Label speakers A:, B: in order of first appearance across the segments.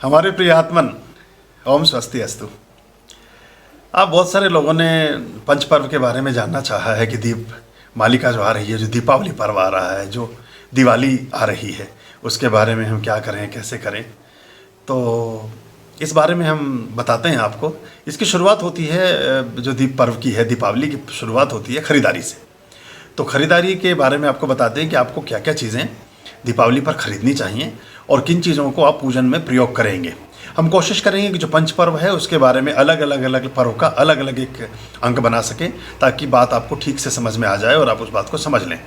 A: हमारे प्रिय आत्मन, ओम स्वस्ति अस्तु। आप बहुत सारे लोगों ने पंच पर्व के बारे में जानना चाहा है कि दीप मालिका जो आ रही है, जो दीपावली पर्व आ रहा है, जो दिवाली आ रही है, उसके बारे में हम क्या करें, कैसे करें। तो इस बारे में हम बताते हैं आपको। इसकी शुरुआत होती है, जो दीप पर्व की है, दीपावली की शुरुआत होती है खरीदारी से। तो खरीदारी के बारे में आपको बताते हैं कि आपको क्या क्या चीज़ें दीपावली पर खरीदनी चाहिए और किन चीज़ों को आप पूजन में प्रयोग करेंगे। हम कोशिश करेंगे कि जो पंच पर्व है उसके बारे में अलग अलग पर्व का अलग अलग एक अंक बना सकें, ताकि बात आपको ठीक से समझ में आ जाए और आप उस बात को समझ लें।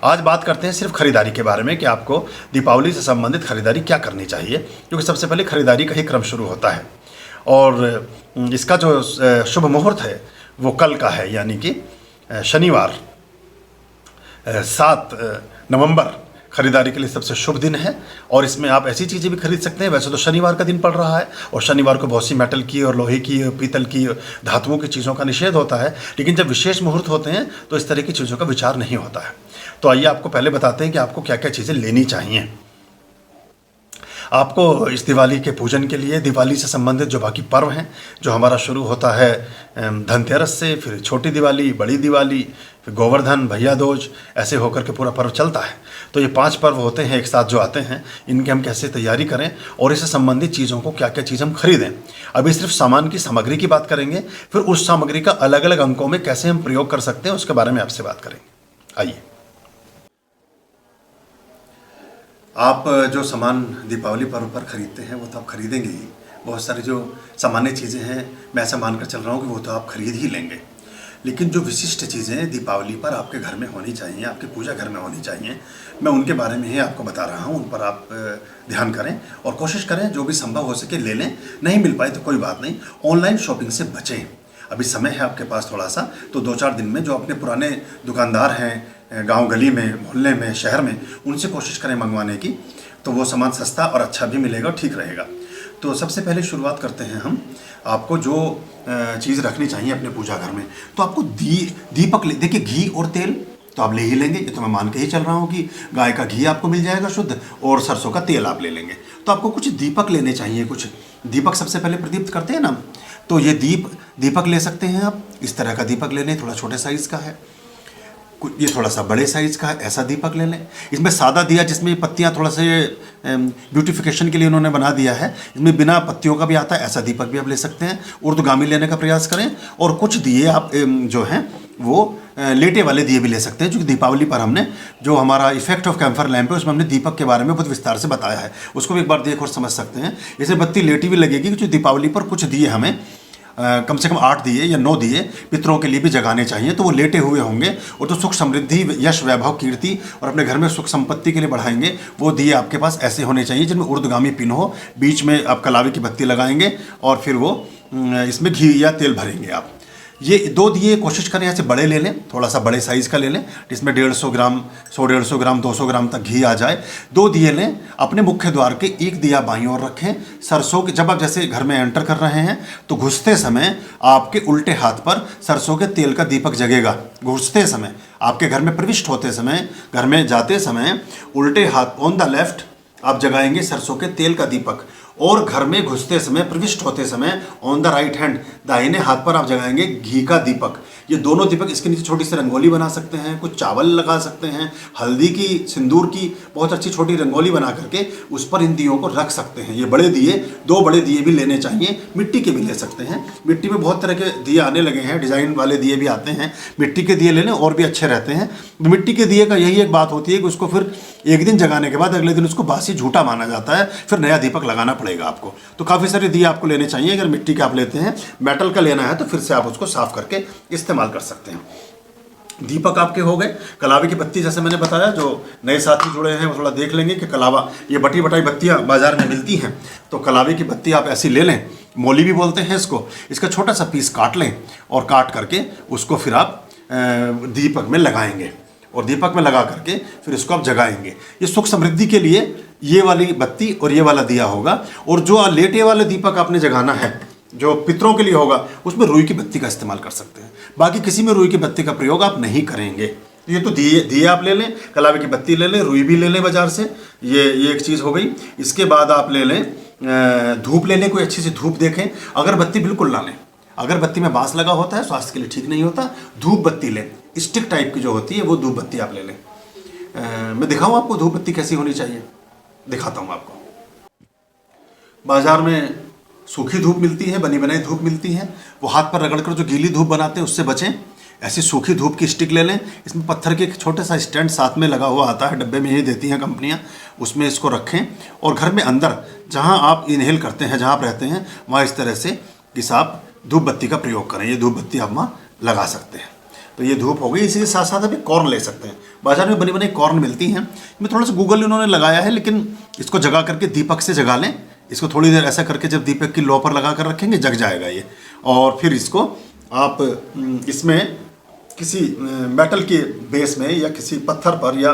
A: आज बात करते हैं सिर्फ खरीदारी के बारे में कि आपको दीपावली से संबंधित खरीदारी क्या करनी चाहिए, क्योंकि सबसे पहले खरीदारी का ही क्रम शुरू होता है। और इसका जो शुभ मुहूर्त है वो कल का है, यानी कि शनिवार 7 नवंबर खरीदारी के लिए सबसे शुभ दिन है। और इसमें आप ऐसी चीज़ें भी खरीद सकते हैं। वैसे तो शनिवार का दिन पड़ रहा है और शनिवार को बहुत सी मेटल की और लोहे की, पीतल की, धातुओं की चीज़ों का निषेध होता है, लेकिन जब विशेष मुहूर्त होते हैं तो इस तरह की चीज़ों का विचार नहीं होता है। तो आइए आपको पहले बताते हैं कि आपको क्या क्या चीज़ें लेनी चाहिए। आपको इस दिवाली के पूजन के लिए, दिवाली से संबंधित जो बाकी पर्व हैं, जो हमारा शुरू होता है धनतेरस से, फिर छोटी दिवाली, बड़ी दिवाली, फिर गोवर्धन, भैया दूज, ऐसे होकर के पूरा पर्व चलता है। तो ये 5 पर्व होते हैं एक साथ जो आते हैं, इनकी हम कैसे तैयारी करें और इससे संबंधित चीज़ों को क्या क्या चीज़ हम खरीदें। अभी सिर्फ सामान की सामग्री की बात करेंगे, फिर उस सामग्री का अलग अलग अंकों में कैसे हम प्रयोग कर सकते हैं उसके बारे में आपसे बात करेंगे। आइए, आप जो सामान दीपावली पर्व पर खरीदते हैं वो तो आप खरीदेंगे ही। बहुत सारी जो सामान्य चीज़ें हैं, मैं ऐसा मानकर चल रहा हूँ कि वो तो आप खरीद ही लेंगे। लेकिन जो विशिष्ट चीज़ें दीपावली पर आपके घर में होनी चाहिए, आपके पूजा घर में होनी चाहिए, मैं उनके बारे में ही आपको बता रहा हूँ। उन पर आप ध्यान करें और कोशिश करें जो भी संभव हो सके ले लें। नहीं मिल पाए तो कोई बात नहीं, ऑनलाइन शॉपिंग से बचें। अभी समय है आपके पास थोड़ा सा, तो 2-4 दिन में जो अपने पुराने दुकानदार हैं गांव गली में, मोहल्ले में, शहर में, उनसे कोशिश करें मंगवाने की, तो वो सामान सस्ता और अच्छा भी मिलेगा और ठीक रहेगा। तो सबसे पहले शुरुआत करते हैं हम। आपको जो चीज़ रखनी चाहिए अपने पूजा घर में, तो आपको दीपक देखिए, घी और तेल तो आप ले ही लेंगे। ये तो मैं मान के ही चल रहा हूँ कि गाय का घी आपको मिल जाएगा शुद्ध, और सरसों का तेल आप ले लेंगे। तो आपको कुछ दीपक लेने चाहिए। कुछ दीपक सबसे पहले प्रदीप्त करते हैं ना, तो ये दीपक ले सकते हैं आप। इस तरह का दीपक ले लें, थोड़ा छोटे साइज़ का है, ये थोड़ा सा बड़े साइज़ का है, ऐसा दीपक ले लें। इसमें सादा दिया जिसमें पत्तियां थोड़ा से ब्यूटिफिकेशन के लिए उन्होंने बना दिया है, इसमें बिना पत्तियों का भी आता है, ऐसा दीपक भी आप ले सकते हैं। ऊर्ध्वगामी लेने का प्रयास करें। और कुछ दिए आप जो हैं वो लेटे वाले दिए भी ले सकते हैं, क्योंकि दीपावली पर हमने जो हमारा इफेक्ट ऑफ कैम्फर लैंप है उसमें हमने दीपक के बारे में बहुत विस्तार से बताया है, उसको भी एक बार देख और समझ सकते हैं। जैसे बत्ती लेटी भी लगेगी, क्योंकि दीपावली पर कुछ दिए हमें कम से कम 8 दिए या 9 दिए पितरों के लिए भी जगाने चाहिए, तो वो लेटे हुए होंगे। और जो सुख समृद्धि, यश, वैभव, कीर्ति और अपने घर में सुख संपत्ति के लिए बढ़ाएंगे, वो दिए आपके पास ऐसे होने चाहिए जिनमें ऊर्ध्वगामी पिन हो। बीच में आप कलावे की बत्ती लगाएंगे और फिर वो इसमें घी या तेल भरेंगे आप। ये 2 दिए कोशिश करें ऐसे बड़े ले लें, थोड़ा सा बड़े साइज़ का ले लें, जिसमें 150 ग्राम, 100-150 ग्राम, 200 ग्राम तक घी आ जाए। 2 दिए लें। अपने मुख्य द्वार के एक दिया बाईं ओर रखें। सरसों के, जब आप जैसे घर में एंटर कर रहे हैं तो घुसते समय आपके उल्टे हाथ पर सरसों के तेल का दीपक जगेगा। घुसते समय, आपके घर में प्रविष्ट होते समय, घर में जाते समय उल्टे हाथ ऑन द लेफ्ट आप जगाएंगे सरसों के तेल का दीपक, और घर में घुसते समय, प्रविष्ट होते समय ऑन द राइट हैंड, दाहिने हाथ पर आप जगाएंगे घी का दीपक। ये दोनों दीपक, इसके नीचे छोटी सी रंगोली बना सकते हैं, कुछ चावल लगा सकते हैं, हल्दी की, सिंदूर की बहुत अच्छी छोटी रंगोली बना करके उस पर इन दियों को रख सकते हैं। ये बड़े दिए, 2 बड़े दिए भी लेने चाहिए। मिट्टी के भी ले सकते हैं, मिट्टी में बहुत तरह के दिए आने लगे हैं, डिज़ाइन वाले दिए भी आते हैं। मिट्टी के दिए ले लें और भी अच्छे रहते हैं। मिट्टी के दिए का यही एक बात होती है कि उसको फिर एक दिन जगाने के बाद अगले दिन उसको बासी झूठा माना जाता है, फिर नया दीपक लगाना पड़ेगा आपको। तो काफ़ी सारे दिए आपको लेने चाहिए। अगर मिट्टी के आप लेते हैं, मेटल का लेना है तो फिर से आप उसको साफ करके इस्तेमाल कर सकते हैं। दीपक आपके हो गए। कलावे की बत्ती, जैसे मैंने बताया, जो नए साथी जुड़े हैं वो थोड़ा देख लेंगे कि कलावा, ये बटी बटाई बत्तियां बाजार में मिलती हैं, तो कलावे की बत्ती आप ऐसी ले लें। मौली भी बोलते हैं इसको। इसका छोटा सा पीस काट लें और काट करके उसको फिर आप दीपक में लगाएंगे और दीपक में लगा करके फिर इसको आप जगाएंगे। ये सुख समृद्धि के लिए ये वाली बत्ती और ये वाला दिया होगा। और जो लेटे वाले दीपक आपने जगाना है, जो पितरों के लिए होगा, उसमें रुई की बत्ती का इस्तेमाल कर सकते हैं। बाकी किसी में रुई की बत्ती का प्रयोग आप नहीं करेंगे। ये तो दिए आप ले लें, कलावे की बत्ती ले लें, रुई भी ले लें बाजार से, ये एक चीज़ हो गई। इसके बाद आप ले लें धूप ले लें, कोई अच्छी सी धूप देखें। अगरबत्ती बिल्कुल ना लें, अगरबत्ती में बांस लगा होता है, स्वास्थ्य के लिए ठीक नहीं होता। धूप बत्ती लें, स्टिक टाइप की जो होती है वो धूप बत्ती आप ले लें। मैं दिखाऊं आपको धूप बत्ती कैसी होनी चाहिए, दिखाता हूँ आपको। बाजार में सूखी धूप मिलती है, बनी बनाई धूप मिलती है, वो हाथ पर रगड़ कर जो गीली धूप बनाते हैं उससे बचें। ऐसी सूखी धूप की स्टिक ले लें, इसमें पत्थर के एक छोटा सा स्टैंड साथ में लगा हुआ आता है, डब्बे में ही देती हैं कंपनियां, उसमें इसको रखें। और घर में अंदर जहां आप इनहेल करते हैं, जहां आप रहते हैं, वहां इस तरह से इस आप धूप बत्ती का प्रयोग करें। ये धूप बत्ती आप वहाँ लगा सकते हैं। तो ये धूप हो गई। इसी के साथ साथ अभी कॉर्न ले सकते हैं, बाजार में बनी बनाई कॉर्न मिलती हैं। मैं थोड़ा सा गूगल इन्होंने लगाया है, लेकिन इसको जगा करके दीपक से जगा लें। इसको थोड़ी देर ऐसा करके जब दीपक की लो पर लगा कर रखेंगे, जग जाएगा ये। और फिर इसको आप इसमें किसी मेटल के बेस में या किसी पत्थर पर या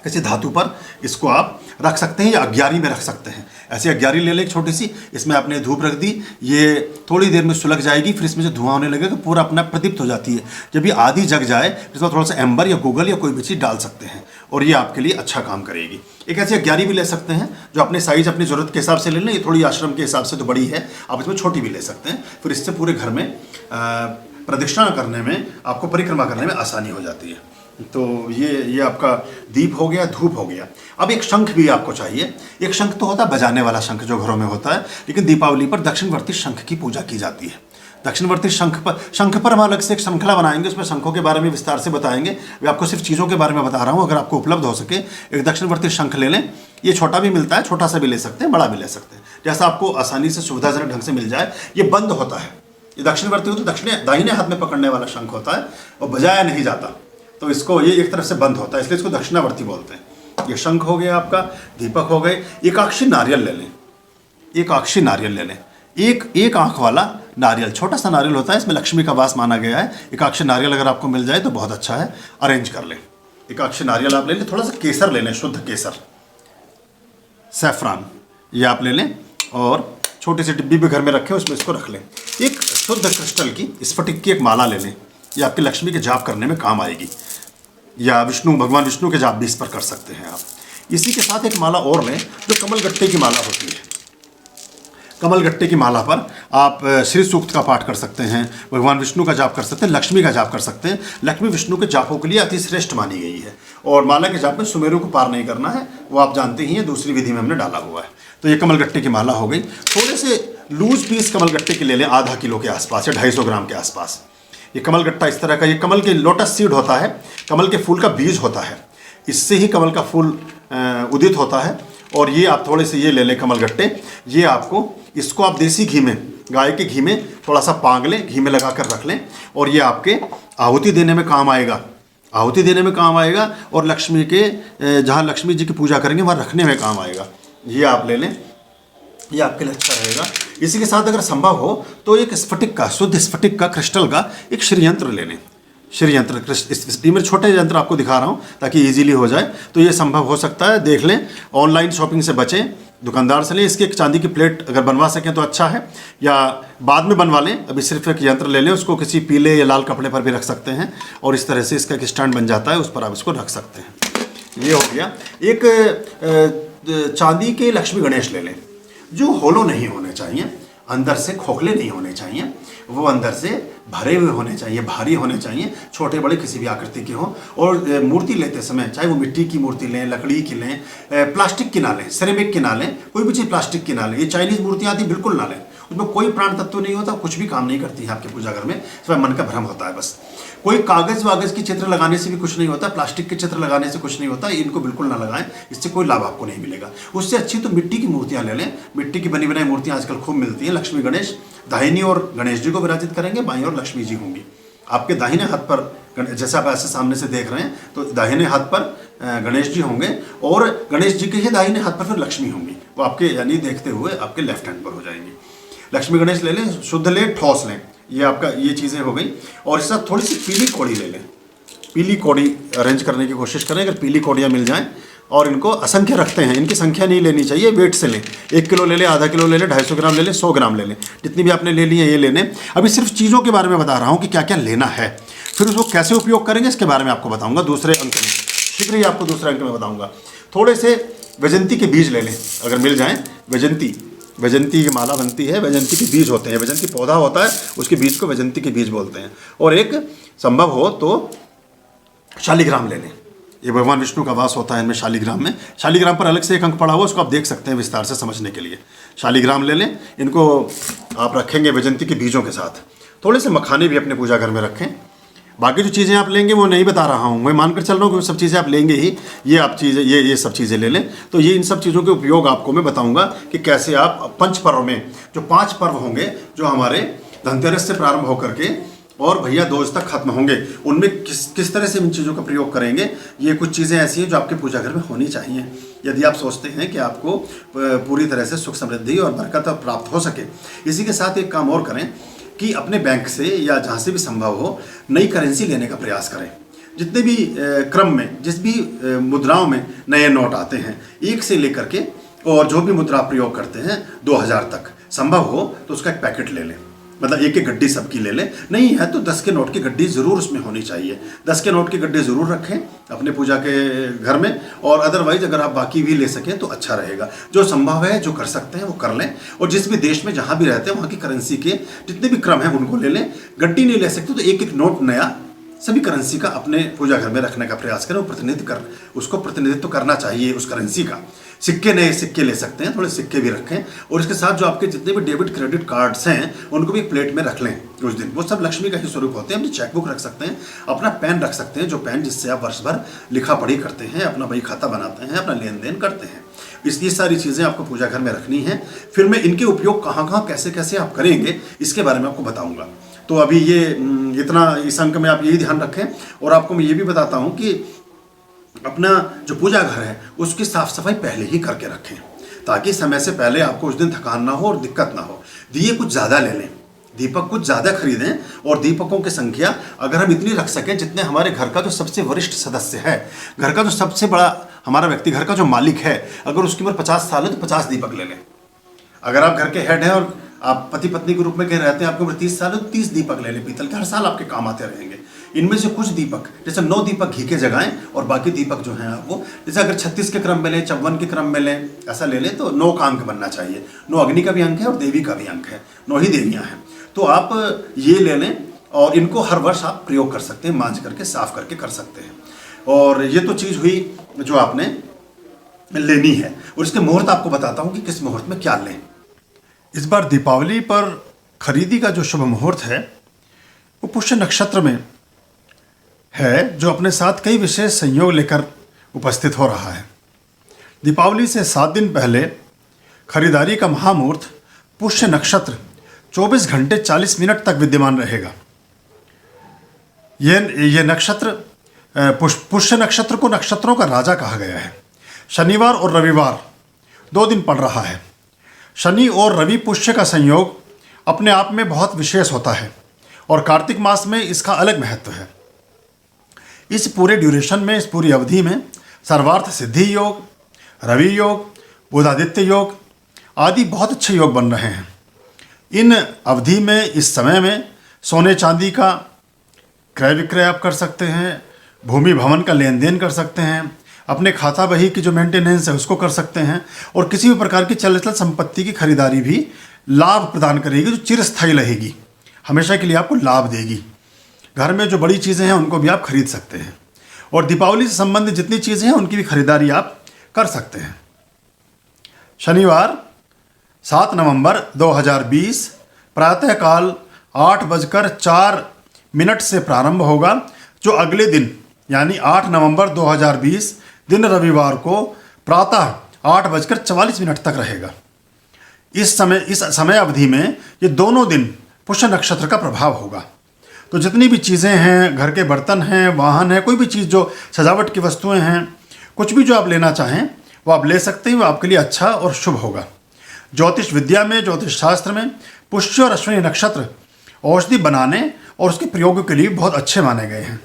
A: किसी धातु पर इसको आप रख सकते हैं, या अग्यारी में रख सकते हैं। ऐसी अग्यारी ले लें एक छोटी सी, इसमें आपने धूप रख दी, ये थोड़ी देर में सुलग जाएगी। फिर इसमें जो धुआं होने लगेगा पूरा अपना प्रदीप्त हो जाती है। जब ये आधी जग जाए, इसमें थोड़ा सा एम्बर या गूगल या कोई भी चीज़ डाल सकते हैं, और ये आपके लिए अच्छा काम करेगी। एक ऐसी अग्यारी भी ले सकते हैं जो अपने साइज, अपनी ज़रूरत के हिसाब से ले लें। ये थोड़ी आश्रम के हिसाब से तो बड़ी है, आप इसमें छोटी भी ले सकते हैं। फिर इससे पूरे घर में प्रदक्षिणा करने में, आपको परिक्रमा करने में आसानी हो जाती है। तो ये आपका दीप हो गया, धूप हो गया। अब एक शंख भी आपको चाहिए। एक शंख तो होता है बजाने वाला शंख जो घरों में होता है, लेकिन दीपावली पर दक्षिणवर्ती शंख की पूजा की जाती है। दक्षिणवर्ती शंख पर हम अलग से एक श्रृंखला बनाएंगे, उसमें शंखों के बारे में विस्तार से बताएंगे। मैं आपको सिर्फ चीज़ों के बारे में बता रहा हूँ, अगर आपको उपलब्ध हो सके एक दक्षिणवर्ती शंख ले लें। ये छोटा भी मिलता है, छोटा सा भी ले सकते हैं, बड़ा भी ले सकते हैं, जैसा आपको आसानी से सुविधाजनक ढंग से मिल जाए। ये बंद होता है, ये दक्षिणवर्ती हो तो दाहिने हाथ में पकड़ने वाला शंख होता है, और बजाया नहीं जाता, तो इसको ये एक तरफ से बंद होता है, इसलिए इसको दक्षिणावर्ती बोलते हैं। ये शंख हो गया आपका, दीपक हो गए। एकाक्षी नारियल ले लें, एकाक्षी नारियल ले लें। एक आंख वाला नारियल, छोटा सा नारियल होता है, इसमें लक्ष्मी का वास माना गया है। एकाक्षी नारियल अगर आपको मिल जाए तो बहुत अच्छा है, अरेंज कर लें। एकाक्षी नारियल आप ले लें। थोड़ा सा केसर ले लें, शुद्ध केसर, सैफरान, ये आप ले लें, और छोटी सी डिब्बी भी घर में रखें, उसमें इसको रख लें। एक शुद्ध क्रिस्टल की स्फटिक की एक माला ले लें, ये आपके लक्ष्मी के जाप करने में काम आएगी, या भगवान विष्णु के जाप भी इस पर कर सकते हैं आप। इसी के साथ एक माला और लें जो कमलगट्टे की माला होती है। कमलगट्टे की माला पर आप श्री सूक्त का पाठ कर सकते हैं, भगवान विष्णु का जाप कर सकते हैं, लक्ष्मी का जाप कर सकते हैं। लक्ष्मी विष्णु के जापों के लिए अति श्रेष्ठ मानी गई है। और माला के जाप में सुमेरु को पार नहीं करना है, वो आप जानते ही हैं, दूसरी विधि में हमने डाला हुआ है। तो ये कमलगट्टे की माला हो गई। थोड़े से लूज पीस कमलगट्टे के ले लें, आधा किलो के आसपास या 250 ग्राम के आसपास। ये कमलगट्टा इस तरह का, ये कमल के लोटस सीड होता है, कमल के फूल का बीज होता है, इससे ही कमल का फूल उदित होता है। और ये आप थोड़े से ये ले लें कमलगट्टे। ये आपको, इसको आप देसी घी में, गाय के घी में थोड़ा सा पांग लें, घी में लगा कर रख लें, और ये आपके आहुति देने में काम आएगा, आहुति देने में काम आएगा। और लक्ष्मी के, जहाँ लक्ष्मी जी की पूजा करेंगे वहाँ रखने में काम आएगा। ये आप ले लें, ये आपके लिए अच्छा रहेगा। इसी के साथ अगर संभव हो तो एक स्फटिक का, शुद्ध स्फटिक का, क्रिस्टल का एक श्रीयंत्र ले लें। श्रीयंत्र, ये मेरे छोटे यंत्र आपको दिखा रहा हूँ ताकि इजीली हो जाए। तो ये संभव हो सकता है, देख लें। ऑनलाइन शॉपिंग से बचें, दुकानदार से लें। इसकी एक चांदी की प्लेट अगर बनवा सकें तो अच्छा है, या बाद में बनवा लें। अभी सिर्फ एक यंत्र ले लें, उसको किसी पीले या लाल कपड़े पर भी रख सकते हैं, और इस तरह से इसका एक स्टैंड बन जाता है, उस पर आप इसको रख सकते हैं। ये हो गया। एक चांदी के लक्ष्मी गणेश ले लें, जो होलो नहीं होने चाहिए, अंदर से खोखले नहीं होने चाहिए, वो अंदर से भरे हुए होने चाहिए, भारी होने चाहिए, छोटे बड़े किसी भी आकृति के हों। और मूर्ति लेते समय चाहे वो मिट्टी की मूर्ति लें, लकड़ी की लें, प्लास्टिक की ना लें, सिरेमिक की ना लें, कोई भी चीज़ प्लास्टिक की ना लें। ये चाइनीज़ मूर्तियाँ आती बिल्कुल ना लें, उसमें कोई प्राण तत्व नहीं होता, कुछ भी काम नहीं करती है आपके पूजा घर में, सिर्फ मन का भ्रम होता है बस। कोई कागज़ वागज़ की चित्र लगाने से भी कुछ नहीं होता, प्लास्टिक के चित्र लगाने से कुछ नहीं होता, इनको बिल्कुल ना लगाएं, इससे कोई लाभ आपको नहीं मिलेगा। उससे अच्छी तो मिट्टी की मूर्तियाँ ले लें। मिट्टी की बनी बनाई मूर्तियाँ आजकल खूब मिलती हैं। लक्ष्मी गणेश दाहिनी ओर गणेश जी को विराजित करेंगे, बाईं ओर लक्ष्मी जी होंगी। आपके दाहिने हाथ पर, जैसे आप ऐसे सामने से देख रहे हैं, तो दाहिने हाथ पर गणेश जी होंगे, और गणेश जी के ही दाहिने हाथ पर फिर लक्ष्मी होंगी। वो आपके, यानी देखते हुए आपके लेफ्ट हैंड पर हो जाएंगे। लक्ष्मी गणेश ले लें, शुद्ध लें, ठोस लें। ये आपका, ये चीज़ें हो गई। और इसके साथ थोड़ी सी पीली कौड़ी ले लें। पीली कौड़ी अरेंज करने की कोशिश करें, अगर पीली कौड़ियाँ मिल जाएं। और इनको असंख्य रखते हैं, इनकी संख्या नहीं लेनी चाहिए, वेट से लें। 1 किलो ले लें, आधा किलो ले लें, 250 ग्राम ले लें, 100 ग्राम ले लें, जितनी भी आपने ले ली है ये ले लें। अभी सिर्फ चीज़ों के बारे में बता रहा हूँ कि क्या क्या लेना है, फिर उसको कैसे उपयोग करेंगे इसके बारे में आपको बताऊँगा दूसरे अंक में। शीघ्र ही आपको दूसरे अंक में बताऊँगा। थोड़े से वैजंती के बीज ले लें अगर मिल जाएं। वैजंती की माला बनती है, वैजंती के बीज होते हैं, वैजंती पौधा होता है, उसके बीज को वैजंती के बीज बोलते हैं। और एक संभव हो तो शालिग्राम ले लें। ये भगवान विष्णु का वास होता है इनमें शालिग्राम में। शालिग्राम पर अलग से एक अंक पड़ा हुआ, उसको आप देख सकते हैं विस्तार से समझने के लिए। शालिग्राम ले लें, इनको आप रखेंगे वैजंती के बीजों के साथ। थोड़े से मखाने भी अपने पूजा घर में रखें। बाकी जो चीज़ें आप लेंगे वो नहीं बता रहा हूँ, मैं मानकर चल रहा हूँ कि वो सब चीज़ें आप लेंगे ही। ये आप चीज़ें ये सब चीज़ें ले लें। तो ये इन सब चीज़ों के उपयोग आपको मैं बताऊँगा कि कैसे आप पंच पर्व में, जो 5 पर्व होंगे जो हमारे धनतेरस से प्रारंभ होकर के और भैया दूज तक खत्म होंगे, उनमें किस तरह से इन चीज़ों का प्रयोग करेंगे। ये कुछ चीज़ें ऐसी हैं जो आपके पूजा घर में होनी चाहिए यदि आप सोचते हैं कि आपको पूरी तरह से सुख समृद्धि और बरकत प्राप्त हो सके। इसी के साथ एक काम और करें कि अपने बैंक से या जहाँ से भी संभव हो नई करेंसी लेने का प्रयास करें। जितने भी क्रम में, जिस भी मुद्राओं में नए नोट आते हैं, 1 से लेकर के और जो भी मुद्रा प्रयोग करते हैं 2000 तक, संभव हो तो उसका एक पैकेट ले लें। मतलब एक गड्डी सबकी ले लें, नहीं है तो 10 के नोट की गड्डी ज़रूर उसमें होनी चाहिए। 10 के नोट की गड्डी ज़रूर रखें अपने पूजा के घर में। और अदरवाइज अगर आप बाकी भी ले सकें तो अच्छा रहेगा। जो संभव है, जो कर सकते हैं वो कर लें। और जिस भी देश में जहाँ भी रहते हैं वहाँ की करेंसी के जितने भी क्रम हैं उनको ले लें। गड्डी नहीं ले सकते तो एक नोट नया सभी करेंसी का अपने पूजा घर में रखने का प्रयास करें। उसको प्रतिनिधित्व करना चाहिए उस करेंसी का। सिक्के, नए सिक्के ले सकते हैं, थोड़े सिक्के भी रखें। और इसके साथ जो आपके जितने भी डेबिट क्रेडिट कार्ड्स हैं उनको भी प्लेट में रख लें उस दिन। वो सब लक्ष्मी का ही स्वरूप होते हैं। अपनी चेकबुक रख सकते हैं, अपना पेन रख सकते हैं, जो पेन जिससे आप वर्ष भर लिखा पढ़ी करते हैं, अपना बही खाता बनाते हैं, अपना लेन देन करते हैं। इसलिए सारी चीज़ें आपको पूजा घर में रखनी है। फिर मैं इनके उपयोग कहाँ कैसे कैसे आप करेंगे इसके बारे में आपको बताऊँगा। तो अभी ये इतना इस अंक में आप यही ध्यान रखें। और आपको मैं ये भी बताता हूँ कि अपना जो पूजा घर है उसकी साफ सफाई पहले ही करके रखें, ताकि समय से पहले आपको उस दिन थकान ना हो और दिक्कत ना हो। दिए कुछ ज़्यादा ले लें, दीपक कुछ ज़्यादा खरीदें। और दीपकों की संख्या अगर हम इतनी रख सकें जितने हमारे घर का जो सबसे वरिष्ठ सदस्य है, घर का जो सबसे बड़ा हमारा व्यक्ति, घर का जो मालिक है, अगर उसकी उम्र 50 साल है तो 50 दीपक ले लें। अगर आप घर के हेड हैं और आप पति पत्नी के रूप में कह रहते हैं, आपकी उम्र 30 साल है तो 30 दीपक ले लें पीतल के। हर साल आपके काम आते रहेंगे। इनमें से कुछ दीपक, जैसे 9 दीपक घी के जगाएं और बाकी दीपक जो हैं आप वो, जैसे अगर 36 के क्रम में लें, 54 के क्रम में लें, ऐसा ले लें तो 9 का अंक बनना चाहिए। 9 अग्नि का भी अंक है और देवी का भी अंक है, 9 ही देवियाँ हैं। तो आप ये ले लें और इनको हर वर्ष आप प्रयोग कर सकते हैं, मांझ करके साफ करके कर सकते हैं। और ये तो चीज़ हुई जो आपने लेनी है। और इसके मुहूर्त आपको बताता हूँ कि किस मुहूर्त में क्या लें। इस बार दीपावली पर खरीदी का जो शुभ मुहूर्त है वो पुष्य नक्षत्र में है, जो अपने साथ कई विशेष संयोग लेकर उपस्थित हो रहा है। दीपावली से 7 दिन पहले खरीदारी का महामुहूर्त पुष्य नक्षत्र 24 घंटे 40 मिनट तक विद्यमान रहेगा। ये नक्षत्र पुष्य नक्षत्र को नक्षत्रों का राजा कहा गया है। शनिवार और रविवार 2 दिन पड़ रहा है। शनि और रवि पुष्य का संयोग अपने आप में बहुत विशेष होता है और कार्तिक मास में इसका अलग महत्व है। इस पूरे ड्यूरेशन में, इस पूरी अवधि में सर्वार्थ सिद्धि योग, रवि योग, बुधादित्य योग आदि बहुत अच्छे योग बन रहे हैं। इन अवधि में, इस समय में सोने चांदी का क्रय विक्रय आप कर सकते हैं, भूमि भवन का लेन देन कर सकते हैं, अपने खाता बही की जो मेंटेनेंस है उसको कर सकते हैं। और किसी भी प्रकार की चल संपत्ति की खरीदारी भी लाभ प्रदान करेगी, जो चिरस्थायी रहेगी, हमेशा के लिए आपको लाभ देगी। घर में जो बड़ी चीज़ें हैं उनको भी आप खरीद सकते हैं। और दीपावली से संबंधित जितनी चीज़ें हैं उनकी भी खरीदारी आप कर सकते हैं। शनिवार 7 नवंबर 2020 प्रातःकाल 8:04 से प्रारंभ होगा, जो अगले दिन यानी 8 नवंबर 2020 दिन रविवार को प्रातः 8:44 तक रहेगा। इस समय अवधि में ये दोनों दिन पुष्य नक्षत्र का प्रभाव होगा। तो जितनी भी चीज़ें हैं, घर के बर्तन हैं, वाहन है, कोई भी चीज़ जो सजावट की वस्तुएं हैं, कुछ भी जो आप लेना चाहें वो आप ले सकते हैं। वो आपके लिए अच्छा और शुभ होगा। ज्योतिष विद्या में, ज्योतिष शास्त्र में पुष्य और अश्विनी नक्षत्र औषधि बनाने और उसके प्रयोग के लिए बहुत अच्छे माने गए हैं।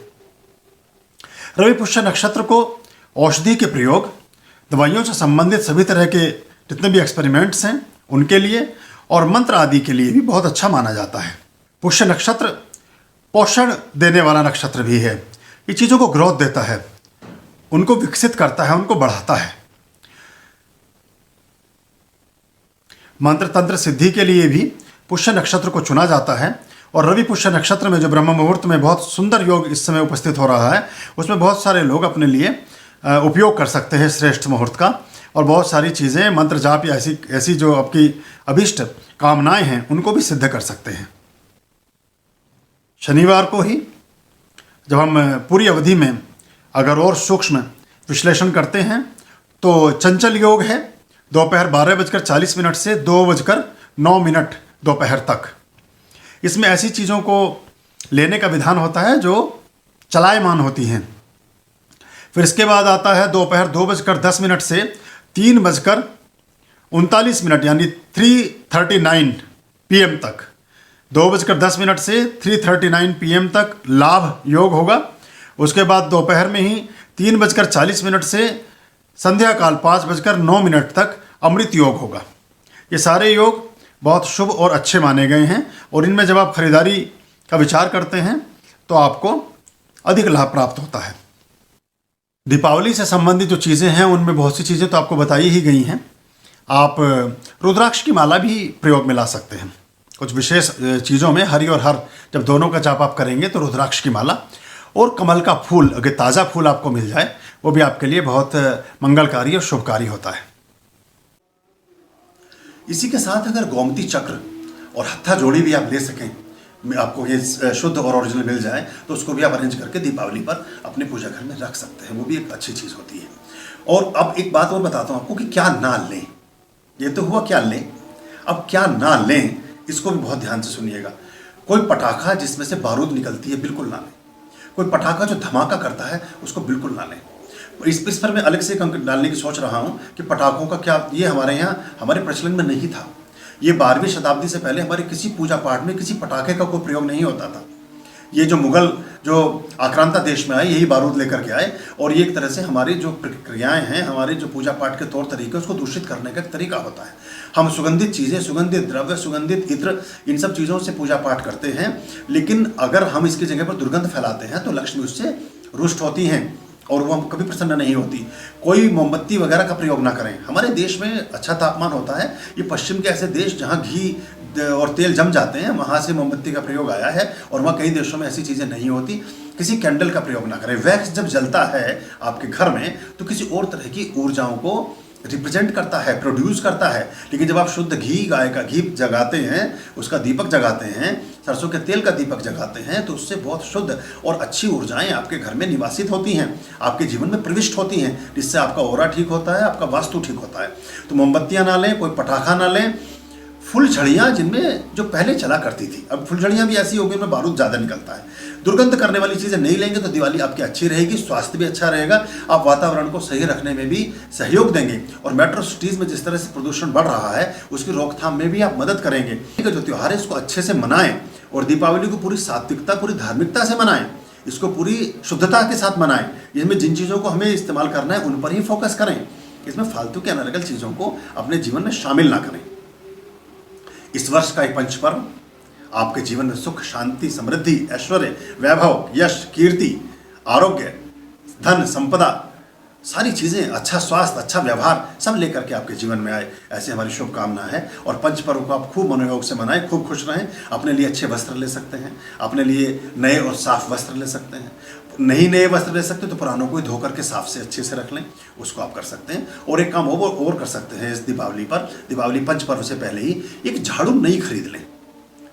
A: रवि पुष्य नक्षत्र को औषधि के प्रयोग, दवाइयों से संबंधित सभी तरह के जितने भी एक्सपेरिमेंट्स हैं उनके लिए और मंत्र आदि के लिए भी बहुत अच्छा माना जाता है। पुष्य नक्षत्र पोषण देने वाला नक्षत्र भी है। ये चीज़ों को ग्रोथ देता है, उनको विकसित करता है, उनको बढ़ाता है। मंत्र तंत्र सिद्धि के लिए भी पुष्य नक्षत्र को चुना जाता है। और रवि पुष्य नक्षत्र में जो ब्रह्म मुहूर्त में बहुत सुंदर योग इस समय उपस्थित हो रहा है, उसमें बहुत सारे लोग अपने लिए उपयोग कर सकते हैं श्रेष्ठ मुहूर्त का, और बहुत सारी चीज़ें मंत्र जाप या ऐसी जो आपकी अभिष्ट कामनाएं हैं उनको भी सिद्ध कर सकते हैं। शनिवार को ही जब हम पूरी अवधि में अगर और सूक्ष्म विश्लेषण करते हैं तो चंचल योग है दोपहर 12:40 से 2:09 दोपहर तक। इसमें ऐसी चीज़ों को लेने का विधान होता है जो चलायमान होती हैं। फिर इसके बाद आता है दोपहर 2:10 से 3:39 यानी 3:39 PM तक। 2:10 से 3:39 PM तक लाभ योग होगा। उसके बाद दोपहर में ही 3:40 से संध्या काल 5:09 तक अमृत योग होगा। ये सारे योग बहुत शुभ और अच्छे माने गए हैं, और इनमें जब आप खरीदारी का विचार करते हैं तो आपको अधिक लाभ प्राप्त होता है। दीपावली से संबंधित जो चीज़ें हैं उनमें बहुत सी चीज़ें तो आपको बताई ही गई हैं। आप रुद्राक्ष की माला भी प्रयोग में ला सकते हैं। कुछ विशेष चीज़ों में हरि और हर जब दोनों का जाप आप करेंगे तो रुद्राक्ष की माला और कमल का फूल, अगर ताज़ा फूल आपको मिल जाए, वो भी आपके लिए बहुत मंगलकारी और शुभकारी होता है। इसी के साथ अगर गोमती चक्र और हत्था जोड़ी भी आप ले सकें, आपको ये शुद्ध और ओरिजिनल मिल जाए, तो उसको भी आप अरेंज करके दीपावली पर अपने पूजा घर में रख सकते हैं। वो भी एक अच्छी चीज़ होती है। और अब एक बात और बताता हूँ आपको कि क्या ना लें। ये तो हुआ क्या लें, अब क्या ना लें इसको भी बहुत ध्यान से सुनिएगा। कोई पटाखा जिसमें से बारूद निकलती है बिल्कुल ना लें। कोई पटाखा जो धमाका करता है उसको बिल्कुल ना लें। इस पर मैं अलग से एक अंक डालने की सोच रहा हूँ कि पटाखों का क्या, ये हमारे यहाँ हमारे प्रचलन में नहीं था। ये 12वीं शताब्दी से पहले हमारे किसी पूजा पाठ में किसी पटाखे का कोई प्रयोग नहीं होता था। ये जो मुगल जो आक्रांता देश में आए यही बारूद लेकर के आए, और ये एक तरह से हमारी जो प्रक्रियाएं हैं, हमारे जो पूजा पाठ के तौर तरीके, उसको दूषित करने का एक तरीका होता है। हम सुगंधित चीज़ें, सुगंधित द्रव्य, सुगंधित इत्र, इन सब चीज़ों से पूजा पाठ करते हैं, लेकिन अगर हम इसकी जगह पर दुर्गंध फैलाते हैं तो लक्ष्मी उससे रुष्ट होती हैं और वो हम कभी प्रसन्न नहीं होती। कोई मोमबत्ती वगैरह का प्रयोग ना करें। हमारे देश में अच्छा तापमान होता है। ये पश्चिम के ऐसे देश जहाँ घी और तेल जम जाते हैं, वहाँ से मोमबत्ती का प्रयोग आया है, और वहाँ कई देशों में ऐसी चीज़ें नहीं होती। किसी कैंडल का प्रयोग ना करें। वैक्स जब जलता है आपके घर में तो किसी और तरह की ऊर्जाओं को रिप्रेजेंट करता है, प्रोड्यूस करता है। लेकिन जब आप शुद्ध घी, गाय का घी जगाते हैं, उसका दीपक जगाते हैं, सरसों के तेल का दीपक जगाते हैं, तो उससे बहुत शुद्ध और अच्छी ऊर्जाएं आपके घर में निवासित होती हैं, आपके जीवन में प्रविष्ट होती हैं, जिससे आपका ओरा ठीक होता है, आपका वास्तु ठीक होता है। तो मोमबत्तियाँ ना लें, कोई पटाखा ना लें। फुलझड़ियाँ जिनमें जो पहले चला करती थी, अब फुलझड़ियाँ भी ऐसी हो गई में बारूद ज़्यादा निकलता है। दुर्गंध करने वाली चीज़ें नहीं लेंगे तो दिवाली आपकी अच्छी रहेगी, स्वास्थ्य भी अच्छा रहेगा, आप वातावरण को सही रखने में भी सहयोग देंगे, और मेट्रो सिटीज़ में जिस तरह से प्रदूषण बढ़ रहा है उसकी रोकथाम में भी आप मदद करेंगे। जो त्यौहार है इसको अच्छे से मनाएं, और दीपावली को पूरी सात्विकता, पूरी धार्मिकता से मनाएं, इसको पूरी शुद्धता के साथ मनाएं। इसमें जिन चीज़ों को हमें इस्तेमाल करना है उन पर ही फोकस करें। इसमें फालतू के अनर्गल चीज़ों को अपने जीवन में शामिल ना करें। इस वर्ष का एक पंच पर्व आपके जीवन में सुख, शांति, समृद्धि, ऐश्वर्य, वैभव, यश, कीर्ति, आरोग्य, धन, संपदा, सारी चीज़ें, अच्छा स्वास्थ्य, अच्छा व्यवहार सब लेकर के आपके जीवन में आए, ऐसी हमारी शुभकामना है। और पंच पर्व को आप खूब मनोयोग से मनाएं, खूब खुश रहें। अपने लिए अच्छे वस्त्र ले सकते हैं, अपने लिए नए और साफ वस्त्र ले सकते हैं। नहीं नए वस्त्र ले सकते तो पुरानों को ही धोकर के साफ से अच्छे से रख लें, उसको आप कर सकते हैं। और एक काम और कर सकते हैं इस दीपावली पर, दीपावली पंच पर्व से पहले ही एक झाड़ू नई खरीद लें।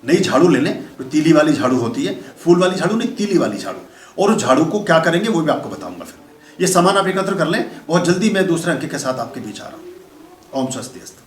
A: नई झाड़ू ले लें, तो तीली वाली झाड़ू होती है, फूल वाली झाड़ू नहीं, तीली वाली झाड़ू। और उस झाड़ू को क्या करेंगे वो भी आपको बताऊंगा। फिर ये सामान आप एकत्र कर लें। बहुत जल्दी मैं दूसरे अंक के साथ आपके बीच आ रहा हूँ। ओम स्वस्ति अस्तु।